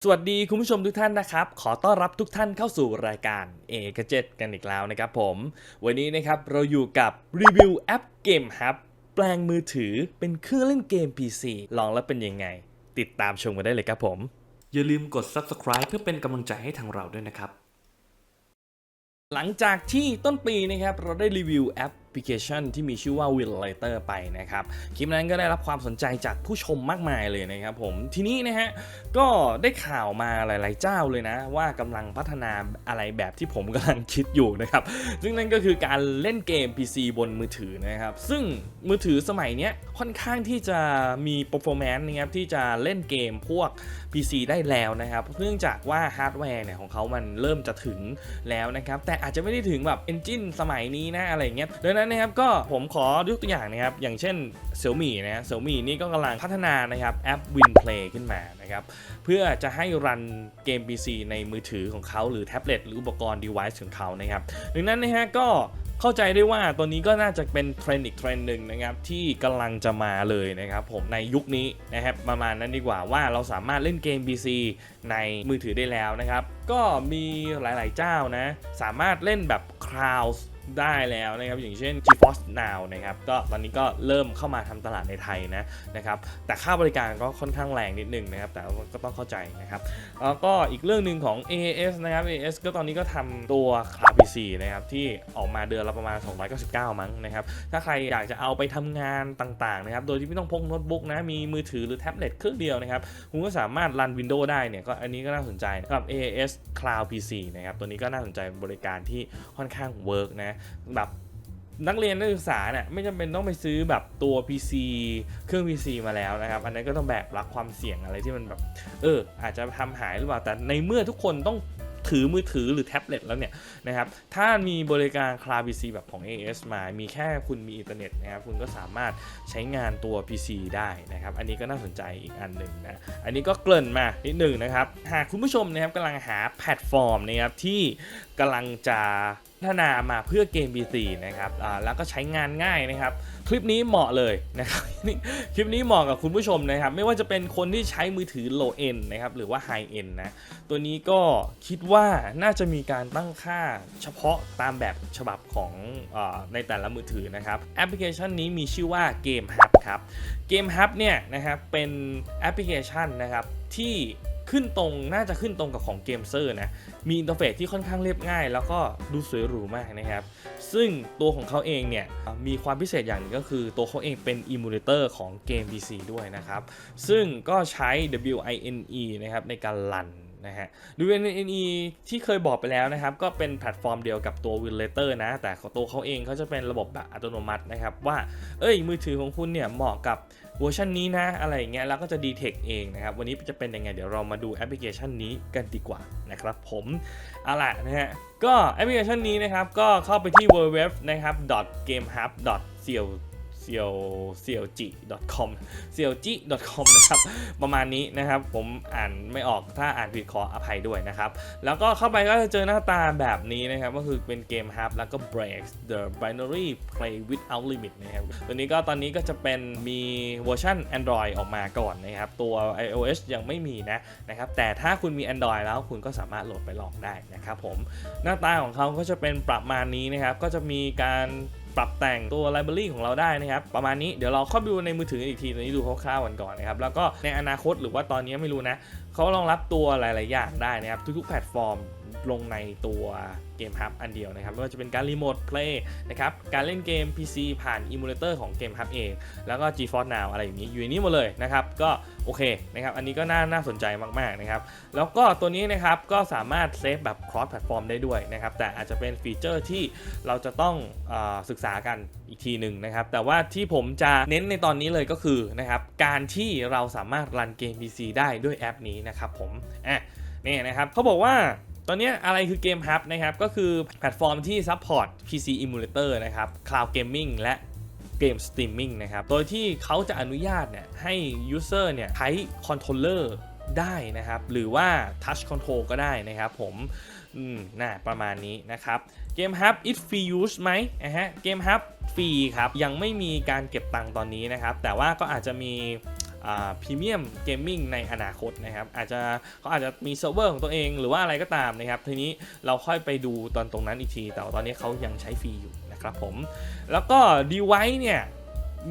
สวัสดีคุณผู้ชมทุกท่านนะครับขอต้อนรับทุกท่านเข้าสู่รายการเอกเจ็ดกันอีกแล้วนะครับผมวันนี้นะครับเราอยู่กับรีวิวแอปเกมฮับแปลงมือถือเป็นเครื่องเล่นเกม PC ลองแล้วเป็นยังไงติดตามชมกันได้เลยครับผมอย่าลืมกด Subscribe เพื่อเป็นกำลังใจให้ทางเราด้วยนะครับหลังจากที่ต้นปีนะครับเราได้รีวิวแอปพลิเคชันที่มีชื่อว่า Winlator ไปนะครับคลิปนั้นก็ได้รับความสนใจจากผู้ชมมากมายเลยนะครับผมทีนี้นะฮะก็ได้ข่าวมาหลายๆเจ้าเลยนะว่ากำลังพัฒนาอะไรแบบที่ผมกำลังคิดอยู่นะครับซึ่งนั่นก็คือการเล่นเกม PC บนมือถือนะครับซึ่งมือถือสมัยนี้ค่อนข้างที่จะมี performance นะครับที่จะเล่นเกมพวก PC ได้แล้วนะครับเนื่องจากว่าฮาร์ดแวร์เนี่ยของเขามันเริ่มจะถึงแล้วนะครับแต่อาจจะไม่ได้ถึงแบบ Engine สมัยนี้นะอะไรเงี้ยดังนั้นนะครับก็ผมขอยกตัวอย่างนะครับอย่างเช่น Xiaomi นะ Xiaomi นี่ก็กำลังพัฒนานะครับแอป WinPlay ขึ้นมานะครับเพื่อจะให้รันเกม PC ในมือถือของเขาหรือแท็บเล็ตหรืออุปกรณ์ device ของเขานะครับดังนั้นนะฮะก็เข้าใจได้ว่าตัวนี้ก็น่าจะเป็นเทรนด์อีกเทรนด์หนึ่งนะครับที่กำลังจะมาเลยนะครับผมในยุคนี้นะครับประมาณนั้นดีกว่าว่าเราสามารถเล่นเกม PC ในมือถือได้แล้วนะครับก็มีหลายๆเจ้านะสามารถเล่นแบบ Cloud ได้แล้วนะครับอย่างเช่น GeForce Now นะครับก็ตอนนี้ก็เริ่มเข้ามาทำตลาดในไทยนะครับแต่ค่าบริการก็ค่อนข้างแรงนิดนึงนะครับแต่ก็ต้องเข้าใจนะครับแล้วก็อีกเรื่องหนึ่งของ AAS นะครับ AAS ก็ตอนนี้ก็ทำตัว Cloud PC นะครับที่ออกมาเดือนละประมาณ299มั้งนะครับถ้าใครอยากจะเอาไปทำงานต่างๆนะครับโดยที่ไม่ต้องพกโน้ตบุ๊กนะมีมือถือหรือแท็บเล็ตเครื่องเดียวนะครับคุณก็สามารถรัน Windows ได้เนี่ยก็อันนี้ก็น่าสนใจสำหรับ AAS Cloud PC นะครับตัวนี้ก็น่าสนใจบริการที่ค่อนข้างเวิร์กนะแบบนักเรียนนักศึกษาเนี่ยไม่จำเป็นต้องไปซื้อแบบตัว PC เครื่อง PC มาแล้วนะครับอันนั้นก็ต้องแบกรับความเสี่ยงอะไรที่มันแบบอาจจะทำหายหรือเปล่าแต่ในเมื่อทุกคนต้องถือมือถือหรือแท็บเล็ตแล้วเนี่ยนะครับถ้ามีบริการ Cloud PC แบบของ AS มามีแค่คุณมีอินเทอร์เน็ตนะครับคุณก็สามารถใช้งานตัว PC ได้นะครับอันนี้ก็น่าสนใจอีกอันหนึ่งนะอันนี้ก็เกริ่นมานิดหนึ่งนะครับหากคุณผู้ชมนะครับกำลังหาแพลตฟอร์มนะครับที่กำลังจะพัฒนามาเพื่อเกม PC นะครับแล้วก็ใช้งานง่ายนะครับคลิปนี้เหมาะเลยนะครับ คลิปนี้เหมาะกับคุณผู้ชมนะครับไม่ว่าจะเป็นคนที่ใช้มือถือ low end นะครับหรือว่า high end นะตัวนี้ก็คิดว่าน่าจะมีการตั้งค่าเฉพาะตามแบบฉบับของในแต่ละมือถือนะครับแอปพลิเคชันนี้มีชื่อว่า Game Hub ครับ Game Hub เนี่ยนะครับเป็นแอปพลิเคชันนะครับที่ขึ้นตรงน่าจะขึ้นตรงกับของเกมเซอร์นะมีอินเทอร์เฟซที่ค่อนข้างเรียบง่ายแล้วก็ดูสวยหรูมากนะครับซึ่งตัวของเขาเองเนี่ยมีความพิเศษอย่างนึงก็คือตัวเขาเองเป็นอิมูเลเตอร์ของเกม PC ด้วยนะครับซึ่งก็ใช้ WINE นะครับในการรันนะฮะ WINE ที่เคยบอกไปแล้วนะครับก็เป็นแพลตฟอร์มเดียวกับตัว Winlator นะแต่ตัวเขาเองเขาจะเป็นระบบแบบอัตโนมัตินะครับว่ามือถือของคุณเนี่ยเหมาะกับเวอร์ชันนี้นะอะไรอย่างเงี้ยแล้วก็จะดีเทคเองนะครับวันนี้จะเป็นยังไงเดี๋ยวเรามาดูแอปพลิเคชันนี้กันดีกว่านะครับผมเอาล่ะนะฮะก็แอปพลิเคชันนี้นะครับก็เข้าไปที่ www นะครับ gamehub.clg.com clg.com นะครับประมาณนี้นะครับผมอ่านไม่ออกถ้าอ่านผิดขออภัยด้วยนะครับแล้วก็เข้าไปก็จะเจอหน้าตาแบบนี้นะครับก็คือเป็นเกม Hub แล้วก็ Breaks the Binary Play Without Limit นะครับตัวนี้ก็ตอนนี้ก็จะเป็นมีเวอร์ชัน Android ออกมาก่อนนะครับตัว iOS ยังไม่มีนะครับแต่ถ้าคุณมี Android แล้วคุณก็สามารถโหลดไปลองได้นะครับผมหน้าตาของเขาก็จะเป็นประมาณนี้นะครับก็จะมีการปรับแต่งตัว library ของเราได้นะครับประมาณนี้เดี๋ยวเราเข้าไปดูในมือถืออีกทีตอนนี้ดูคร่าวๆกันก่อนนะครับแล้วก็ในอนาคตหรือว่าตอนนี้ไม่รู้นะเขารองรับตัวหลายๆอย่างได้นะครับทุกๆแพลตฟอร์มลงในตัวเกม Hub อันเดียวนะครับไม่ว่าจะเป็นการรีโมทเพลย์นะครับการเล่นเกม PC ผ่านอิมูเลเตอร์ของเกม Hub เองแล้วก็ GeForce Now อะไรอย่างนี้อยู่ในนี้หมดเลยนะครับก็โอเคนะครับอันนี้ก็น่าสนใจมากๆนะครับแล้วก็ตัวนี้นะครับก็สามารถเซฟแบบ cross platform ได้ด้วยนะครับแต่อาจจะเป็นฟีเจอร์ที่เราจะต้องศึกษากันอีกทีหนึ่งนะครับแต่ว่าที่ผมจะเน้นในตอนนี้เลยก็คือนะครับการที่เราสามารถรันเกม PC ได้ด้วยแอปนี้นะครับผมนี่นะครับเขาบอกว่าตอนนี้อะไรคือเกม Hub นะครับก็คือแพลตฟอร์มที่ support PC emulator นะครับ cloud gaming และเกมสตรีมมิ่งนะครับโดยที่เขาจะอนุญาตเนี่ยให้ user เนี่ยใช้คอนโทรลเลอร์ได้นะครับหรือว่า touch control ก็ได้นะครับผมประมาณนี้นะครับเกม Hub it free use ไหมเกม Hub ฟรีครับยังไม่มีการเก็บตังค์ตอนนี้นะครับแต่ว่าก็อาจจะมี พรีเมียมเกมมิ่งในอนาคตนะครับเขาอาจจะมีเซิร์ฟเวอร์ของตัวเองหรือว่าอะไรก็ตามนะครับทีนี้เราค่อยไปดูตอนตรงนั้นอีกทีแต่ตอนนี้เขายังใช้ฟรีอยู่นะครับผมแล้วก็ device เนี่ย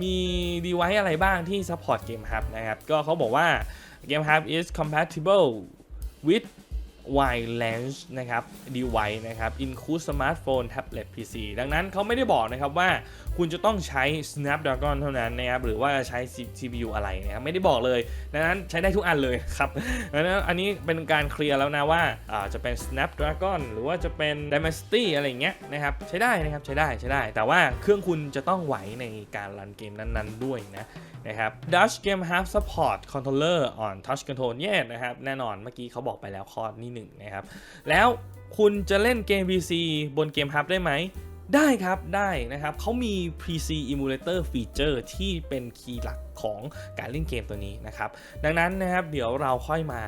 มี device อะไรบ้างที่ support Game Hub นะครับก็เขาบอกว่า Game Hub is compatible with wide range นะครับ device นะครับ include smartphone tablet PC ดังนั้นเขาไม่ได้บอกนะครับว่าคุณจะต้องใช้ Snapdragon เท่านั้นนะครับหรือว่าใช้ CPU อะไรนะครับไม่ได้บอกเลยดังนั้นใช้ได้ทุกอันเลยครับดังนั้นอันนี้เป็นการเคลียร์แล้วนะว่าจะเป็น Snapdragon หรือว่าจะเป็น Dimensity อะไรอย่างเงี้ยนะครับใช้ได้นะครับใช้ได้แต่ว่าเครื่องคุณจะต้องไหวในการรันเกมนั้นๆด้วยนะครับ Dutch Game Hub Support Controller on Touch Control เนี่ยนะครับแน่นอนเมื่อกี้เขาบอกไปแล้วข้อนี้1นะครับแล้วคุณจะเล่นเกม PC บน Game Hub ได้ไหมได้ครับได้นะครับเขามี PC Emulator Feature ที่เป็นคีย์หลักของการเล่นเกมตัวนี้นะครับดังนั้นนะครับเดี๋ยวเราค่อยมา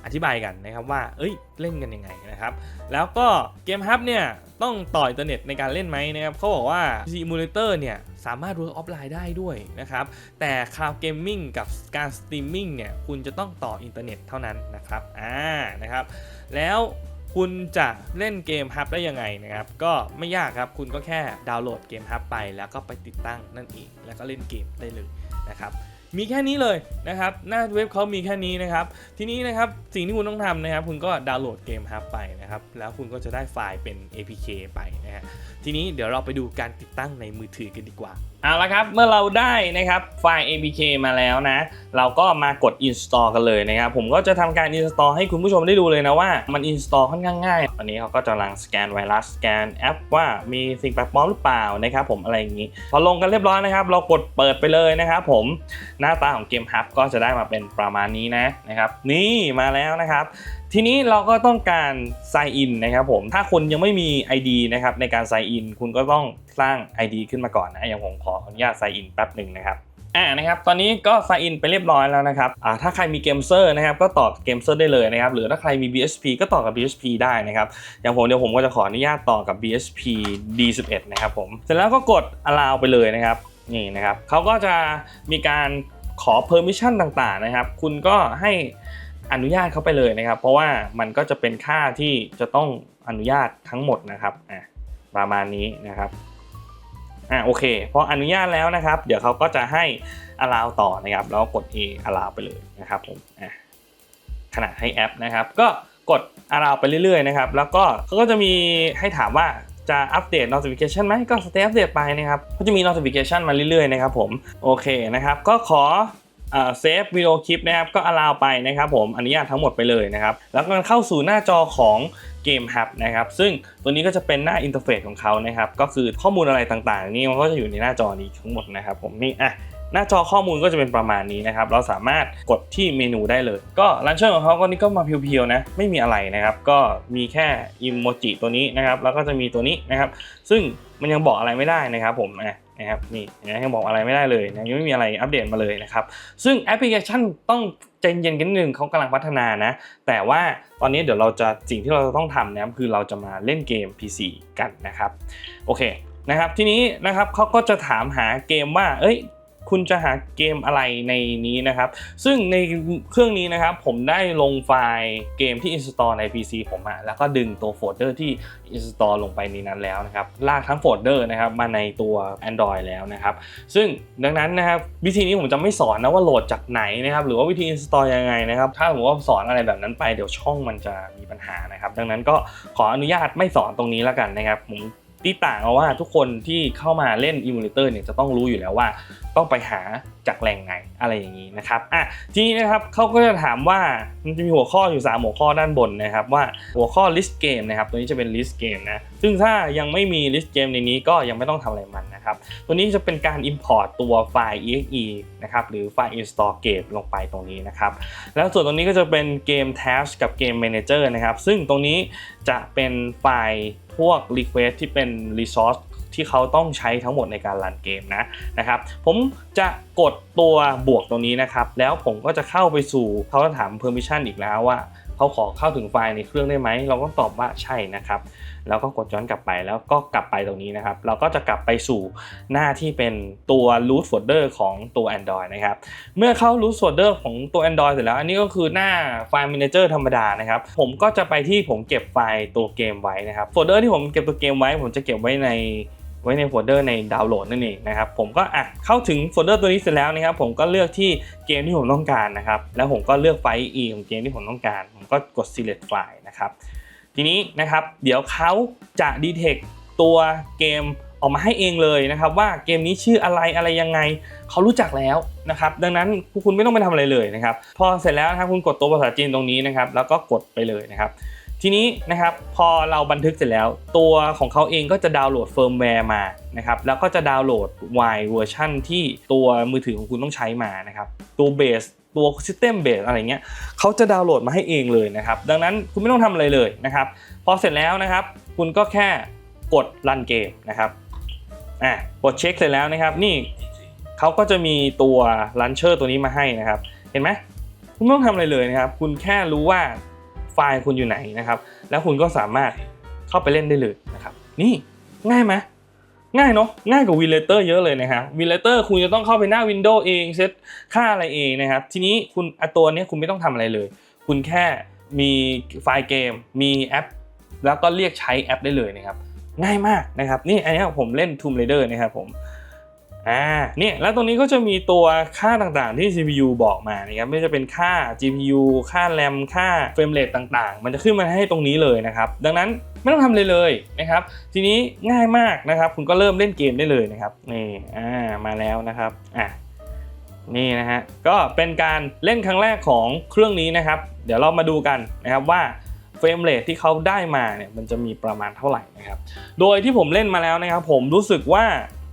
อธิบายกันนะครับว่าเล่นกันยังไงนะครับแล้วก็เกม Hub เนี่ยต้องต่ออินเทอร์เน็ตในการเล่นไหมนะครับเขาบอกว่า PC Emulator เนี่ยสามารถ work offline ได้ด้วยนะครับแต่ Cloud Gaming กับการ Streaming เนี่ยคุณจะต้องต่ออินเทอร์เน็ตเท่านั้นนะครับนะครับแล้วคุณจะเล่นเกม Hub ได้ยังไงนะครับก็ไม่ยากครับคุณก็แค่ดาวน์โหลดเกม Hub ไปแล้วก็ไปติดตั้งนั่นเองแล้วก็เล่นเกมได้เลยนะครับมีแค่นี้เลยนะครับหน้าเว็บเขามีแค่นี้นะครับทีนี้นะครับสิ่งที่คุณต้องทำนะครับคุณก็ดาวน์โหลดเกม Hub ไปนะครับแล้วคุณก็จะได้ไฟล์เป็น APK ไปนะฮะทีนี้เดี๋ยวเราไปดูการติดตั้งในมือถือกันดีกว่าเอาละครับเมื่อเราได้นะครับไฟล์ APK มาแล้วนะเราก็มากด install กันเลยนะครับผมก็จะทำการ install ให้คุณผู้ชมได้ดูเลยนะว่ามัน install ค่อนข้างง่ายตอนนี้เขาก็กำลังสแกนไวรัสสแกนแอปว่ามีสิ่งแปลกปลอมหรือเปล่านะครับผมอะไรอย่างนี้พอลงกันเรียบร้อยนะครับเรากดเปิดไปเลยนะครับผมหน้าตาของเกม Hub ก็จะได้มาเป็นประมาณนี้นะครับนี่มาแล้วนะครับทีนี้เราก็ต้องการ sign in นะครับผมถ้าคุณยังไม่มี ID นะครับในการ sign in คุณก็ต้องสร้าง ID ขึ้นมาก่อนนะอย่างผมขออนุญาต sign in แป๊บหนึ่งนะครับนะครับตอนนี้ก็ sign in ไปเรียบร้อยแล้วนะครับถ้าใครมีเกมเซอร์นะครับก็ต่อเกมเซอร์ได้เลยนะครับหรือถ้าใครมี BSP ก็ต่อกับ BSP ได้นะครับอย่างผมเดี๋ยวผมก็จะขออนุญาตต่อกับ BSP D11 นะครับผมเสร็จแล้วก็กด allow ไปเลยนะครับนี่นะครับเขาก็จะมีการขอ permission ต่างๆนะครับคุณก็ให้อนุญาตเขาไปเลยนะครับเพราะว่ามันก็จะเป็นค่าที่จะต้องอนุญาตทั้งหมดนะครับประมาณนี้นะครับโอเคพออนุญาตแล้วนะครับเดี๋ยวเขาก็จะให้ allow ต่อนะครับแล้วกด A allow ไปเลยนะครับผมขณะให้แอปนะครับก็กด allow ไปเรื่อยๆนะครับแล้วก็เขาก็จะมีให้ถามว่าจะอัปเดต notification ไหมก็ stay update ไปนะครับก็จะมี notification มาเรื่อยๆนะครับผมโอเคนะครับก็ขอเซฟวิดีโอคลิปนะครับก็ allow ไปนะครับผมอนุญาตทั้งหมดไปเลยนะครับแล้วก็เข้าสู่หน้าจอของเกม Hub นะครับซึ่งตัวนี้ก็จะเป็นหน้าอินเทอร์เฟซของเขานะครับก็คือข้อมูลอะไรต่างๆนี่มันก็จะอยู่ในหน้าจอนี้ทั้งหมดนะครับผมนี่หน้าจอข้อมูลก็จะเป็นประมาณนี้นะครับเราสามารถกดที่เมนูได้เลยก็ลันเชอร์ของเขาก็นี่ก็มาเพียวๆนะไม่มีอะไรนะครับก็มีแค่อิโมจิตัวนี้นะครับแล้วก็จะมีตัวนี้นะครับซึ่งมันยังบอกอะไรไม่ได้นะครับผมนะครับนี่ยังบอกอะไรไม่ได้เลยนะยังไม่มีอะไรอัปเดตมาเลยนะครับซึ่งแอปพลิเคชันต้องใจเย็นกันนิดนึงเขากำลังพัฒนานะแต่ว่าตอนนี้เดี๋ยวสิ่งที่เราต้องทำนะครับคือเราจะมาเล่นเกม PC กันนะครับโอเคนะครับทีนี้นะครับเขาก็จะถามหาเกมว่าคุณจะหาเกมอะไรในนี้นะครับซึ่งในเครื่องนี้นะครับผมได้ลงไฟล์เกมที่ install ใน PC ผมแล้วก็ดึงตัวโฟลเดอร์ที่ install ลงไปในนั้นแล้วนะครับลากทั้งโฟลเดอร์นะครับมาในตัว Android แล้วนะครับซึ่งดังนั้นนะครับวิธีนี้ผมจะไม่สอนนะว่าโหลดจากไหนนะครับหรือว่าวิธี install ยังไงนะครับถ้าผมว่าสอนอะไรแบบนั้นไปเดี๋ยวช่องมันจะมีปัญหานะครับดังนั้นก็ขออนุญาตไม่สอนตรงนี้แล้วกันนะครับผมที่ต่างเอาว่าทุกคนที่เข้ามาเล่น Emulator เนี่ยจะต้องรู้อยู่แล้วว่าต้องไปหาจากแหล่งไหนอะไรอย่างนี้นะครับทีนี้นะครับเขาก็จะถามว่ามันจะมีหัวข้ออยู่3หัวข้อด้านบนนะครับว่าหัวข้อ list game นะครับตัวนี้จะเป็น list game นะซึ่งถ้ายังไม่มี list game ในนี้ก็ยังไม่ต้องทำอะไรมันนะครับตัวนี้จะเป็นการ import ตัวไฟล์ exe นะครับหรือไฟล์ install game ลงไปตรงนี้นะครับแล้วส่วนตรงนี้ก็จะเป็นเกม task กับเกม manager นะครับซึ่งตรงนี้จะเป็นไฟล์พวก request ที่เป็น resource ที่เขาต้องใช้ทั้งหมดในการรันเกมนะครับผมจะกดตัวบวกตรงนี้นะครับแล้วผมก็จะเข้าไปสู่เขาจะถาม permission อีกแล้วว่า เขาขอเข้าถึงไฟล์ในเครื่องได้ไหมเราก็ตอบว่าใช่นะครับแล้วก็กดย้อนกลับไปแล้วก็กลับไปตรงนี้นะครับเราก็จะกลับไปสู่หน้าที่เป็นตัว root folder ของตัว Android นะครับเมื่อเข้า root folder ของตัว Android เสร็จแล้วอันนี้ก็คือหน้าไฟล์ Manager ธรรมดานะครับผมก็จะไปที่ผมเก็บไฟล์ตัวเกมไว้นะครับโฟลเดอร์ที่ผมเก็บตัวเกมไว้ผมจะเก็บไว้ในโฟลเดอร์ในดาวน์โหลดนั่นเองนะครับผมก็เข้าถึงโฟลเดอร์ตัวนี้เสร็จแล้วนะครับผมก็เลือกที่เกมที่ผมต้องการนะครับแล้วผมก็เลือกไฟล์ e ของเกมที่ผมต้องการผมก็กด select ไฟล์นะครับทีนี้นะครับเดี๋ยวเขาจะ detect ตัวเกมออกมาให้เองเลยนะครับว่าเกมนี้ชื่ออะไรยังไงเขารู้จักแล้วนะครับดังนั้นคุณไม่ต้องไปทำอะไรเลยนะครับพอเสร็จแล้วนะครับคุณกดตัวภาษาจีนตรงนี้นะครับแล้วก็กดไปเลยนะครับทีนี้นะครับพอเราบันทึกเสร็จแล้วตัวของเขาเองก็จะดาวน์โหลดเฟิร์มแวร์มานะครับแล้วก็จะดาวน์โหลด Y เวอร์ชันที่ตัวมือถือของคุณต้องใช้มานะครับตัวเบสตัว System Base อะไรเงี้ยเขาจะดาวน์โหลดมาให้เองเลยนะครับดังนั้นคุณไม่ต้องทำอะไรเลยนะครับพอเสร็จแล้วนะครับคุณก็แค่กดรันเกมนะครับกดเช็คเสร็จแล้วนะครับนี่เขาก็จะมีตัว Launcher ตัวนี้มาให้นะครับเห็นไหมคุณไม่ต้องทำอะไรเลยนะครับคุณแค่รู้ว่าไฟล์คุณอยู่ไหนนะครับแล้วคุณก็สามารถเข้าไปเล่นได้เลยนะครับนี่ง่ายไหมง่ายเนาะง่ายกว่า Velator เยอะเลยนะครับ Velator คุณจะต้องเข้าไปหน้า Windows เองเซตค่าอะไรเองนะครับทีนี้คุณตัวนี้คุณไม่ต้องทำอะไรเลยคุณแค่มีไฟล์เกมมีแอปแล้วก็เรียกใช้แอปได้เลยนะครับง่ายมากนะครับนี่อันนี้ผมเล่น Tomb Raider นะครับผมเนี่ยแล้วตรงนี้ก็จะมีตัวค่าต่างๆที่ CPU บอกมานะครับไม่ว่าจะเป็นค่า GPU ค่า RAM ค่า frame rate ต่างๆมันจะขึ้นมาให้ตรงนี้เลยนะครับดังนั้นไม่ต้องทำอะไรเลยนะครับทีนี้ง่ายมากนะครับคุณก็เริ่มเล่นเกมได้เลยนะครับนี่มาแล้วนะครับนี่นะฮะก็เป็นการเล่นครั้งแรกของเครื่องนี้นะครับเดี๋ยวเรามาดูกันนะครับว่าเฟรมเรทที่เขาได้มาเนี่ยมันจะมีประมาณเท่าไหร่นะครับโดยที่ผมเล่นมาแล้วนะครับผมรู้สึกว่า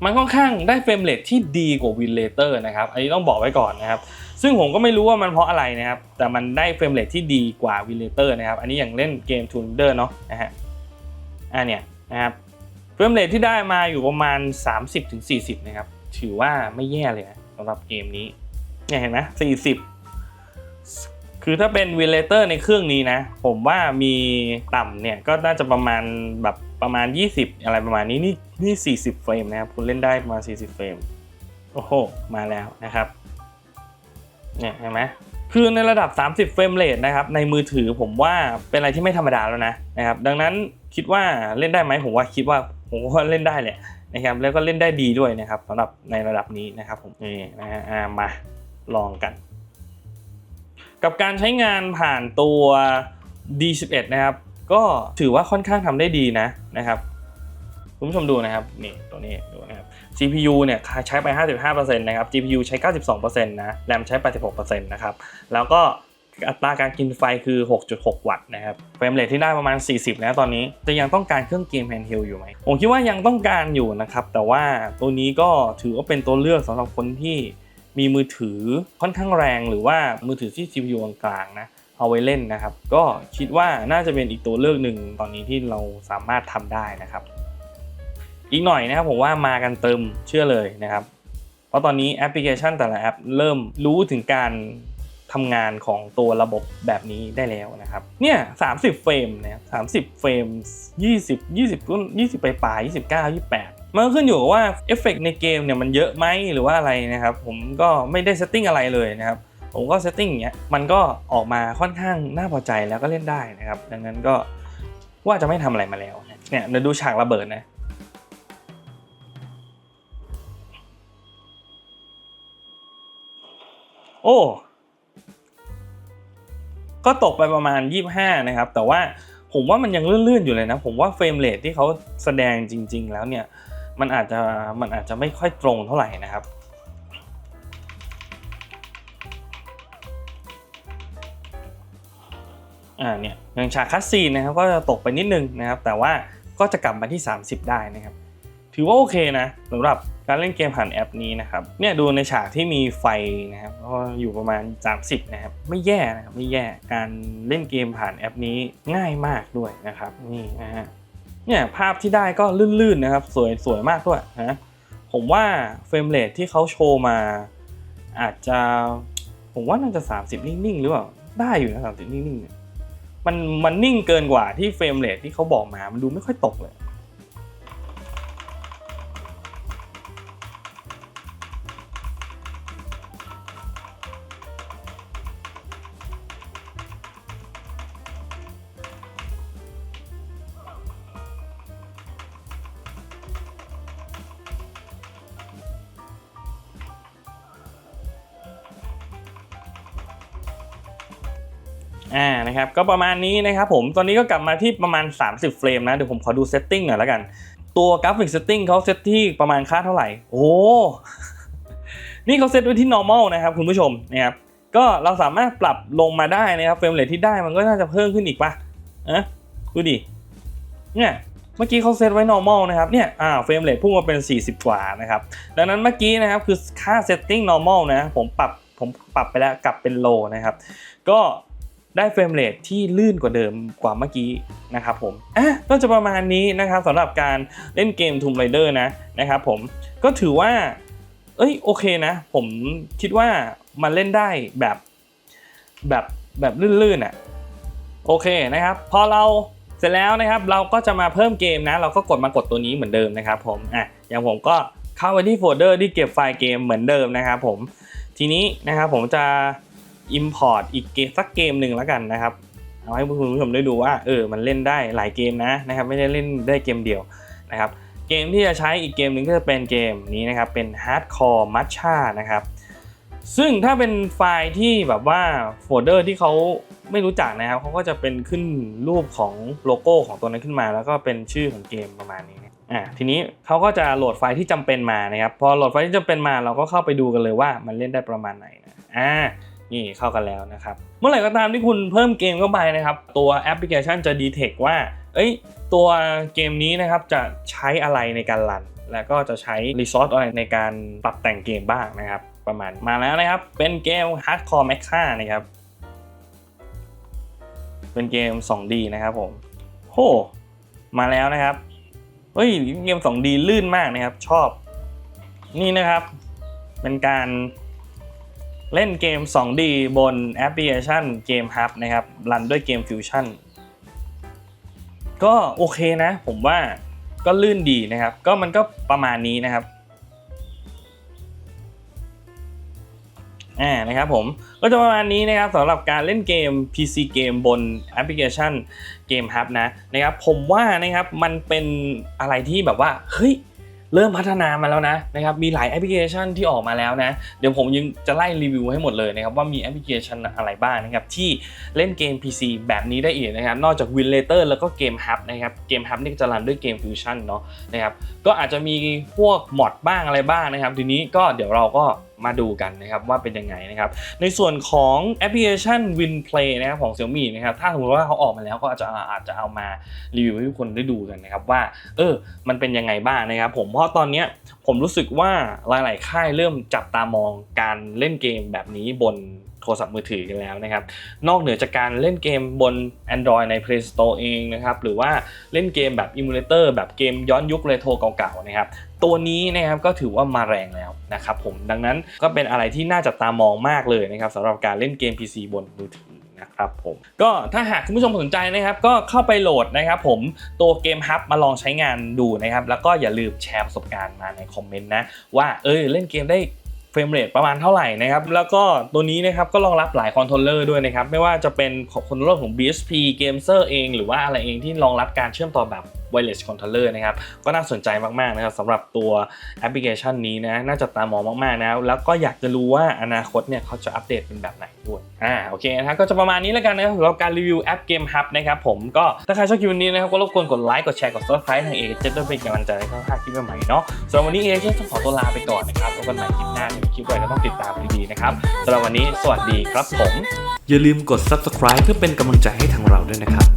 มันค่อนข้างได้เฟรมเรทที่ดีกว่า Velator นะครับอันนี้ต้องบอกไว้ก่อนนะครับซึ่งผมก็ไม่รู้ว่ามันเพราะอะไรนะครับแต่มันได้เฟรมเรทที่ดีกว่า Velator นะครับอันนี้อย่างเล่นเกม Tomb Raider เนาะนะฮะเนี่ยนะครับเฟรมเรทที่ได้มาอยู่ประมาณ 30-40 นะครับถือว่าไม่แย่เลยนะสำหรับเกมนี้เนี่ยเห็นไหม40คือถ้าเป็น Velator ในเครื่องนี้นะผมว่ามีต่ำเนี่ยก็น่าจะประมาณ20อะไรประมาณนี้นี่40เฟรมนะครับคุณเล่นได้ประมาณ40เฟรมโอ้โหมาแล้วนะครับเนี่ยเห็นไหมคือในระดับ30เฟรมเรทนะครับในมือถือผมว่าเป็นอะไรที่ไม่ธรรมดาแล้วนะครับดังนั้นคิดว่าเล่นได้ไหมผมว่าเล่นได้แหละนะครับแล้วก็เล่นได้ดีด้วยนะครับสำหรับในระดับนี้นะครับผมนี่นะฮะมาลองกันกับการใช้งานผ่านตัว D11 นะครับก็ถือว่าค่อนข้างทำได้ดีนะครับคุณผู้ชมดูนะครับนี่ตัวนี้ดูนะครับ CPU เนี่ยใช้ไป 55% นะครับ GPU ใช้ 92% นะ RAM ใช้ 86% นะครับแล้วก็อัตราการกินไฟคือ 6.6 วัตต์นะครับเฟรมเรทที่ได้ประมาณ40นะตอนนี้จะยังต้องการเครื่องเกมแฮนด์เฮลอยู่ไหมผมคิดว่ายังต้องการอยู่นะครับแต่ว่าตัวนี้ก็ถือว่าเป็นตัวเลือกสำหรับคนที่มีมือถือค่อนข้างแรงหรือว่ามือถือที่ CPU กลางๆนะเอาไว้เล่นนะครับก็คิดว่าน่าจะเป็นอีกตัวเลือกหนึ่งตอนนี้ที่เราสามารถทำได้นะครับอีกหน่อยนะครับผมว่ามากันเติมเชื่อเลยนะครับเพราะตอนนี้แอปพลิเคชันแต่ละแอปเริ่มรู้ถึงการทำงานของตัวระบบแบบนี้ได้แล้วนะครับเนี่ย30เฟรมนะครับ30เฟรม20ปลาย29 28มันขึ้นอยู่กับว่าเอฟเฟกต์ในเกมเนี่ยมันเยอะไหมหรือว่าอะไรนะครับผมก็ไม่ได้เซตติ้งอะไรเลยนะครับผมก็เซตติ้งอย่างเงี้ยมันก็ออกมาค่อนข้างน่าพอใจแล้วก็เล่นได้นะครับดังนั้นก็ว่าจะไม่ทำอะไรมาแล้วเนี่ยเดี๋ยวดูฉากระเบิดนะโอ้ก็ตกไปประมาณ25นะครับแต่ว่าผมว่ามันยังลื่นๆอยู่เลยนะผมว่าเฟรมเรทที่เขาแสดงจริงๆแล้วเนี่ยมันอาจจะไม่ค่อยตรงเท่าไหร่นะครับเนี่ยอย่างฉากคัสซีนนะครับก็จะตกไปนิดนึงนะครับแต่ว่าก็จะกลับมาที่30ได้นะครับถือว่าโอเคนะสำหรับการเล่นเกมผ่านแอปนี้นะครับเนี่ยดูในฉากที่มีไฟนะครับก็อยู่ประมาณ30นะครับไม่แย่นะครับไม่แย่การเล่นเกมผ่านแอปนี้ง่ายมากด้วยนะครับนี่นะฮะเนี่ยภาพที่ได้ก็ลื่นๆนะครับสวยมากด้วยนะผมว่าเฟรมเรทที่เขาโชว์มาอาจจะผมว่าน่าจะ30นิ่งๆหรือเปล่าได้อยู่นะ30นิ่งๆเนี่ย มันนิ่งเกินกว่าที่เฟรมเรทที่เขาบอกมามันดูไม่ค่อยตกเลยนะครับก็ประมาณนี้นะครับผมตอนนี้ก็กลับมาที่ประมาณ30เฟรมนะเดี๋ยวผมขอดูเซตติ้งหน่อยแล้วกันตัวกราฟิกเซตติ้งเขาเซตที่ประมาณค่าเท่าไหร่โอ้นี่เขาเซตไว้ที่ normal นะครับคุณผู้ชมนะครับก็เราสามารถปรับลงมาได้นะครับเฟรมเรทที่ได้มันก็น่าจะเพิ่มขึ้นอีกป่ะดูดิเนี่ยเมื่อกี้เขาเซตไว้ normal นะครับเนี่ยเฟรมเรทพุ่งมาเป็น40กว่านะครับดังนั้นเมื่อกี้นะครับคือค่า setting normal นะผมปรับไปแล้วกลับเป็น low นะครับก็ได้เฟรมเรทที่ลื่นกว่าเดิมกว่าเมื่อกี้นะครับผมก็จะประมาณนี้นะครับสำหรับการเล่นเกม Tomb Raider นะครับผมก็ถือว่าโอเคนะผมคิดว่ามันเล่นได้แบบลื่นๆโอเคนะครับพอเราเสร็จแล้วนะครับเราก็จะมาเพิ่มเกมนะเราก็กดตัวนี้เหมือนเดิมนะครับผมอย่างผมก็เข้าไปที่โฟลเดอร์ที่เก็บไฟล์เกมเหมือนเดิมนะครับผมทีนี้นะครับผมจะimport อีกสักเกมหนึ่งแล้วกันนะครับเอาให้คุณผู้ชมได้ดูว่ามันเล่นได้หลายเกมนะครับไม่ได้เล่นได้เกมเดียวนะครับเกมที่จะใช้อีกเกมหนึ่งก็จะเป็นเกมนี้นะครับเป็น Hardcore Matcha นะครับซึ่งถ้าเป็นไฟล์ที่แบบว่าโฟลเดอร์ที่เขาไม่รู้จักนะครับเขาก็จะเป็นขึ้นรูปของโลโก้ของตัวนั้นขึ้นมาแล้วก็เป็นชื่อของเกมประมาณนี้ทีนี้เขาก็จะโหลดไฟล์ที่จำเป็นมานะครับพอโหลดไฟล์ที่จำเป็นมาเราก็เข้าไปดูกันเลยว่ามันเล่นได้ประมาณไหนนะนี่เข้ากันแล้วนะครับเมื่อไหร่ก็ตามที่คุณเพิ่มเกมเข้าไปนะครับตัวแอปพลิเคชันจะดีเทคว่าตัวเกมนี้นะครับจะใช้อะไรในการรันแล้วก็จะใช้รีซอสอะไรในการปรับแต่งเกมบ้างนะครับประมาณมาแล้วนะครับเป็นเกม Hardcore Matcha นะครับเป็นเกม 2D นะครับผมมาแล้วนะครับเกม 2D ลื่นมากนะครับชอบนี่นะครับเป็นการเล่นเกม 2D บนแอปพลิเคชัน Game Hub นะครับรันด้วยเกม Fusion ก็โอเคนะผมว่าก็ลื่นดีนะครับก็มันก็ประมาณนี้นะครับนะครับผมก็จะประมาณนี้นะครับสำหรับการเล่นเกม PC เกมบนแอปพลิเคชัน Game Hub นะครับผมว่านะครับมันเป็นอะไรที่แบบว่าเริ่มพัฒนามาแล้วนะครับมีหลายแอปพลิเคชันที่ออกมาแล้วนะเดี๋ยวผมยังจะไล่รีวิวให้หมดเลยนะครับว่ามีแอปพลิเคชันอะไรบ้างนะครับที่เล่นเกม PC แบบนี้ได้อีกนะครับนอกจาก Winlator แล้วก็ Game Hub นะครับ Game Hub นี่จะรันด้วยเกม Fusion เนาะนะครับก็อาจจะมีพวกมอดบ้างอะไรบ้างนะครับทีนี้ก็เดี๋ยวเราก็มาดูกันนะครับว่าเป็นยังไงนะครับในส่วนของแอปพลิเคชัน WinPlay นะครับของ Xiaomi นะครับถ้าสมมติว่าเขาออกมาแล้วก็อาจจะเอามารีวิวให้ทุกคนได้ดูกันนะครับว่ามันเป็นยังไงบ้างนะครับผมเพราะตอนนี้ผมรู้สึกว่าหลายๆค่ายเริ่มจับตามองการเล่นเกมแบบนี้บนโทรศัพท์มือถือกันแล้วนะครับนอกเหนือจากการเล่นเกมบน Android ใน Play Store เองนะครับหรือว่าเล่นเกมแบบ Emulator แบบเกมย้อนยุคเรโทรเก่าๆนะครับตัวนี้นะครับก็ถือว่ามาแรงแล้วนะครับผมดังนั้นก็เป็นอะไรที่น่าจับตามองมากเลยนะครับสำหรับการเล่นเกม PC บนมือถือนะครับผมก็ถ้าหากคุณผู้ชมสนใจนะครับก็เข้าไปโหลดนะครับผมตัวเกม Hub มาลองใช้งานดูนะครับแล้วก็อย่าลืมแชร์ประสบการณ์มาในคอมเมนต์นะว่าเล่นเกมได้เฟรมเรทประมาณเท่าไหร่นะครับแล้วก็ตัวนี้นะครับก็รองรับหลายคอนโทรลเลอร์ด้วยนะครับไม่ว่าจะเป็นคอนโทรลเลอร์ของ BSP Gamer เองหรือว่าอะไรเองที่รองรับการเชื่อมต่อแบบ wireless controller นะครับก็น่าสนใจมากๆนะครับสำหรับตัวแอปพลิเคชันนี้นะน่าจับตามองมากๆนะแล้วก็อยากจะรู้ว่าอนาคตเนี่ยเขาจะอัปเดตเป็นแบบไหนด้วยโอเคนะครับก็จะประมาณนี้แล้วกันนะครับสำหรับการรีวิวแอป Game Hub นะครับผมก็ถ้าใครชอบคลิปนี้นะครับก็รบกวนกดไลค์กดแชร์กด Subscribe ทางเจะด้วยเป็นกำลังใจให้เขาทำคลิปใหม่ๆเนาะสำหรับวันนี้จะต้องขอตัวลาไปก่อนนะครับแล้วกันใหม่คลิปหน้ามีคลิปอะไรก็ต้องติดตามดีๆนะครับสำหรับวันนี้สวัสดีครับผมอย่าลืมกด Subscribe เพื่อเป็นกำลังใจให้ทางเราด้วยนะครับ